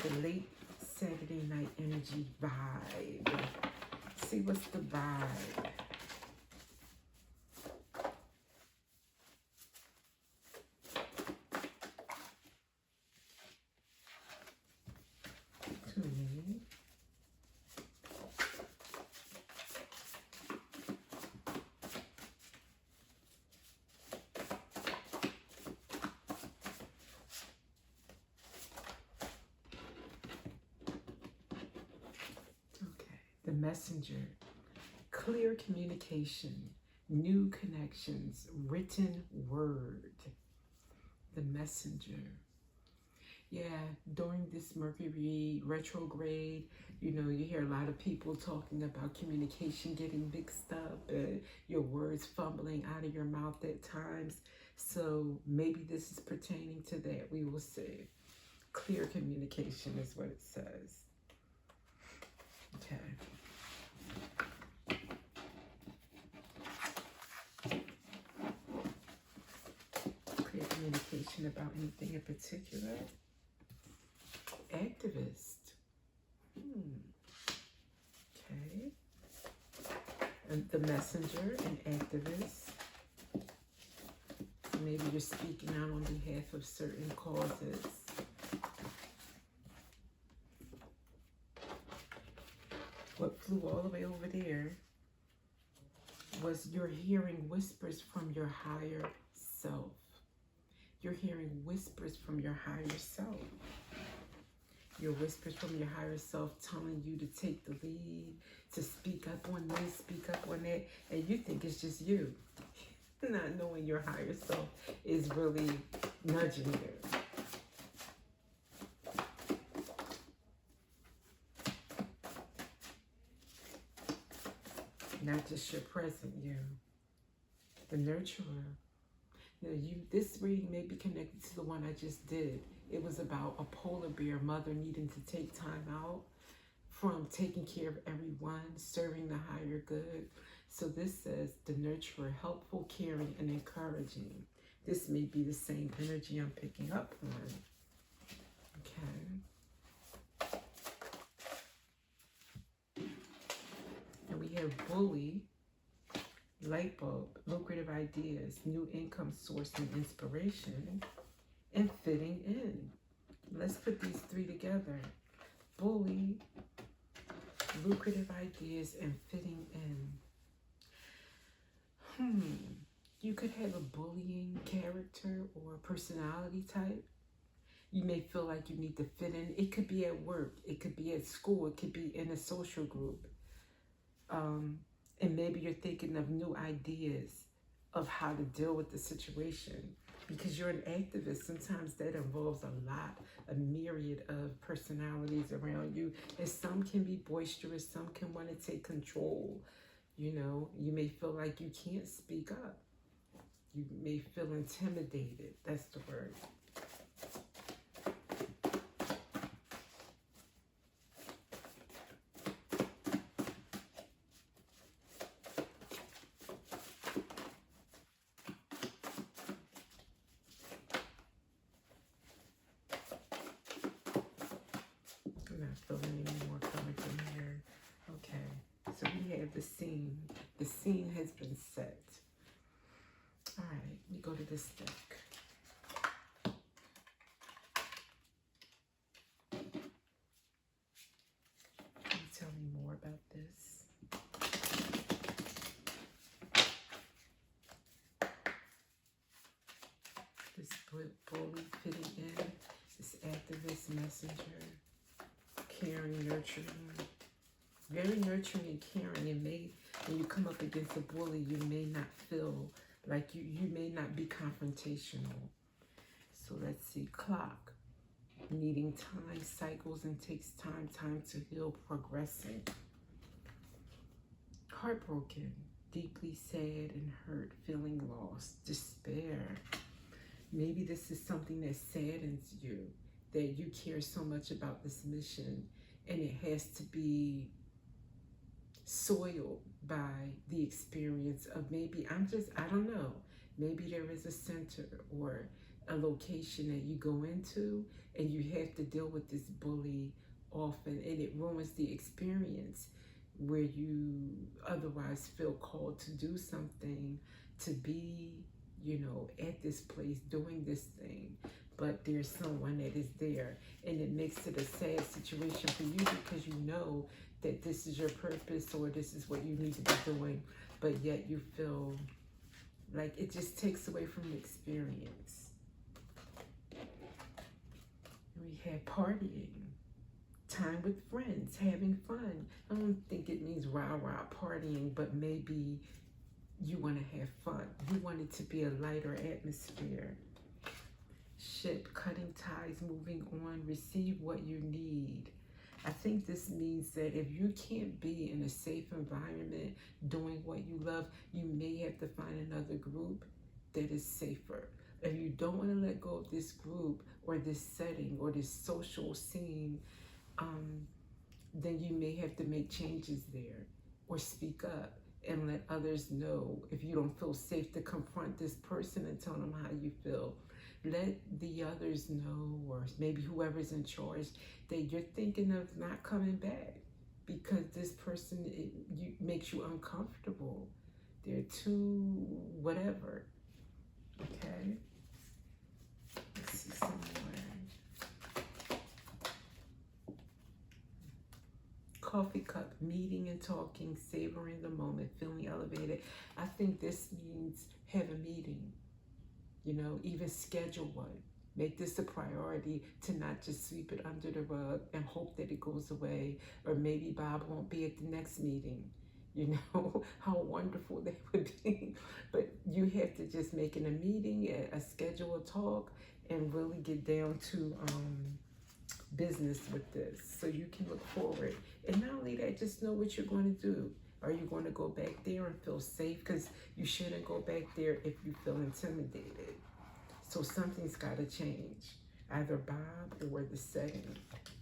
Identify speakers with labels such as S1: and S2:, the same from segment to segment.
S1: the late Saturday night energy vibe. See what's the vibe. To me. The messenger, clear communication, new connections, written word. The messenger. Yeah, during this Mercury retrograde, you know, you hear a lot of people talking about communication getting mixed up and your words fumbling out of your mouth at times. So maybe this is pertaining to that. We will see. Clear communication is what it says. Okay. Clear communication about anything in particular. Activist. Okay. And the messenger, an activist. Maybe you're speaking out on behalf of certain causes. What flew all the way over there was you're hearing whispers from your higher self. You're hearing whispers from your higher self. Your whispers from your higher self telling you to take the lead, to speak up on this, speak up on that, and you think it's just you. Not knowing your higher self is really nudging you. Not just your present you, the nurturer. Now this reading may be connected to the one I just did. It was about a polar bear mother needing to take time out from taking care of everyone, serving the higher good. So this says the nurturer, helpful, caring, and encouraging. This may be the same energy I'm picking up on. Okay. And we have bully, light bulb, lucrative ideas, new income source and inspiration, and fitting in. Let's put these three together. Bully, lucrative ideas, and fitting in. You could have a bullying character or personality type. You may feel like you need to fit in. It could be at work. It could be at school. It could be in a social group. And maybe you're thinking of new ideas of how to deal with the situation. Because you're an activist, sometimes that involves a myriad of personalities around you. And some can be boisterous, some can want to take control. You know, you may feel like you can't speak up. You may feel intimidated. That's the word. I'm not feeling any more coming from here. Okay, so we have the scene. The scene has been set. All right, we go to this deck. Can you tell me more about this? This bully fitting in, this activist messenger, caring, nurturing, very nurturing and caring. And when you come up against a bully, you may not feel like you may not be confrontational. So let's see, clock, needing time, cycles, and takes time to heal, progressing. Heartbroken, deeply sad and hurt, feeling lost, despair. Maybe this is something that saddens you, that you care so much about this mission, and it has to be soiled by the experience of maybe I don't know, maybe there is a center or a location that you go into and you have to deal with this bully often, and it ruins the experience where you otherwise feel called to do something, to be, at this place doing this thing, but there's someone that is there, and it makes it a sad situation for you because you know that this is your purpose or this is what you need to be doing, but yet you feel like it just takes away from the experience. We had partying, time with friends, having fun. I don't think it means rah-rah partying, but maybe you want to have fun. You want it to be a lighter atmosphere. Ship, cutting ties, moving on, receive what you need. I think this means that if you can't be in a safe environment doing what you love, you may have to find another group that is safer. If you don't want to let go of this group or this setting or this social scene, then you may have to make changes there or speak up and let others know if you don't feel safe to confront this person and tell them how you feel. Let the others know, or maybe whoever's in charge, that you're thinking of not coming back because this person makes you uncomfortable. They're too whatever. Okay? Let's see some more. Coffee cup, meeting and talking, savoring the moment, feeling elevated. I think this means have a meeting. Even schedule one. Make this a priority to not just sweep it under the rug and hope that it goes away, or maybe Bob won't be at the next meeting. How wonderful that would be. But you have to just make it a meeting, a schedule, a talk, and really get down to business with this so you can look forward. And not only that, just know what you're going to do. Are you going to go back there and feel safe? Because you shouldn't go back there if you feel intimidated. So something's got to change, either Bob or the setting. Okay.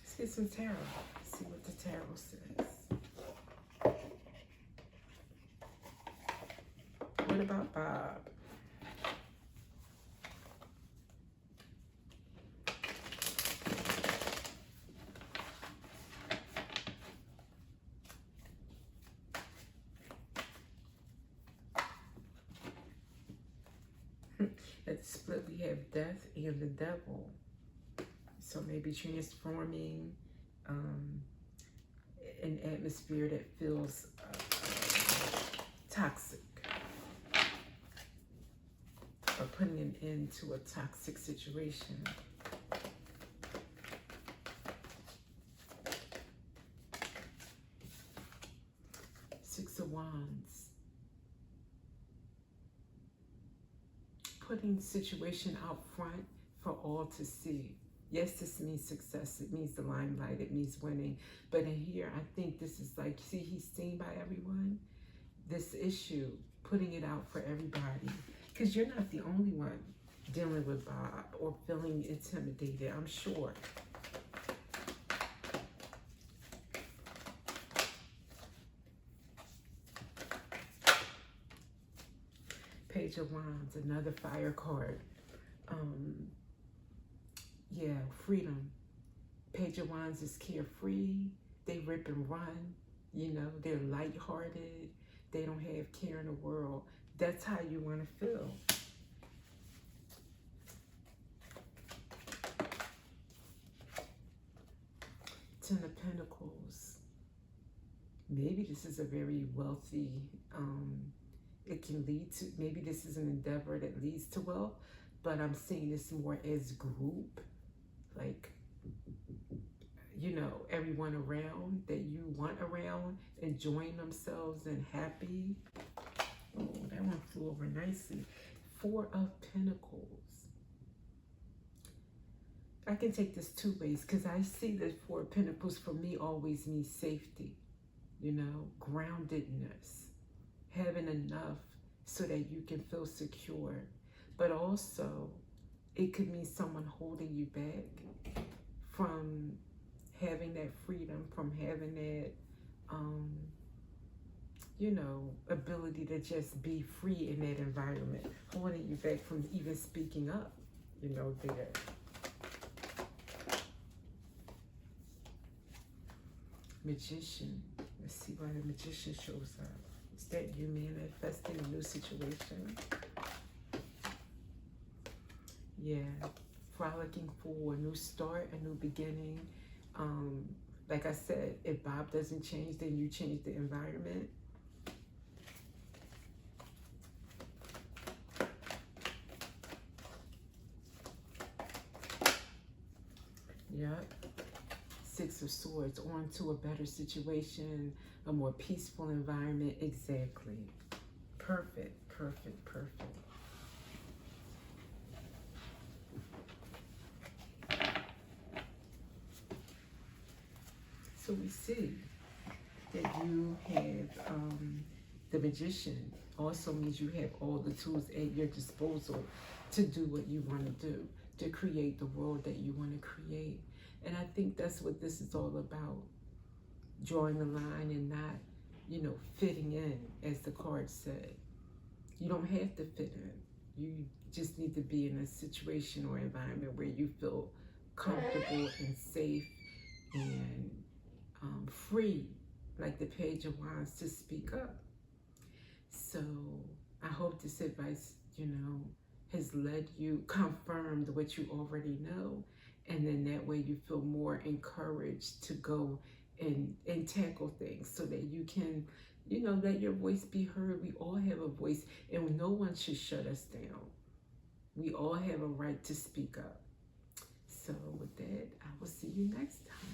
S1: Let's get some tarot. See what the tarot says. What about Bob? At the split, we have death and the devil. So maybe transforming an atmosphere that feels toxic, or putting an end to a toxic situation. Six of Wands. Putting the situation out front for all to see. Yes, this means success. It means the limelight. It means winning. But in here, I think this is like, see, he's seen by everyone. This issue, putting it out for everybody. Because you're not the only one dealing with Bob or feeling intimidated, I'm sure. Page of Wands, another fire card. Yeah, freedom. Page of Wands is carefree. They rip and run. They're lighthearted. They don't have care in the world. That's how you want to feel. Ten of Pentacles. Maybe this is a very wealthy, it can lead to, maybe this is an endeavor that leads to wealth, but I'm seeing this more as group, like, everyone around that you want around, enjoying themselves and happy. Oh, that one flew over nicely. Four of Pentacles. I can take this two ways because I see that Four of Pentacles for me always means safety, groundedness, having enough so that you can feel secure. But also, it could mean someone holding you back. from having that freedom, from having that, you know, ability to just be free in that environment, holding you back from even speaking up, you know, there. Magician. Let's see why the magician shows up. Is that you manifesting a new situation? Yeah. Frolicking for a new start, a new beginning. Like I said, if Bob doesn't change, then you change the environment. Yep. Six of Swords, on to a better situation, a more peaceful environment. Exactly. Perfect, perfect, perfect. So we see that you have the Magician also means you have all the tools at your disposal to do what you want to do, to create the world that you want to create. And I think that's what this is all about. Drawing a line and not, you know, fitting in, as the card said. You don't have to fit in. You just need to be in a situation or environment where you feel comfortable and safe and free, like the Page of Wands, to speak up. So I hope this advice, you know, has led you, confirmed what you already know, and then that way you feel more encouraged to go and tackle things so that you can, you know, let your voice be heard. We all have a voice, and no one should shut us down. We all have a right to speak up. So with that, I will see you next time.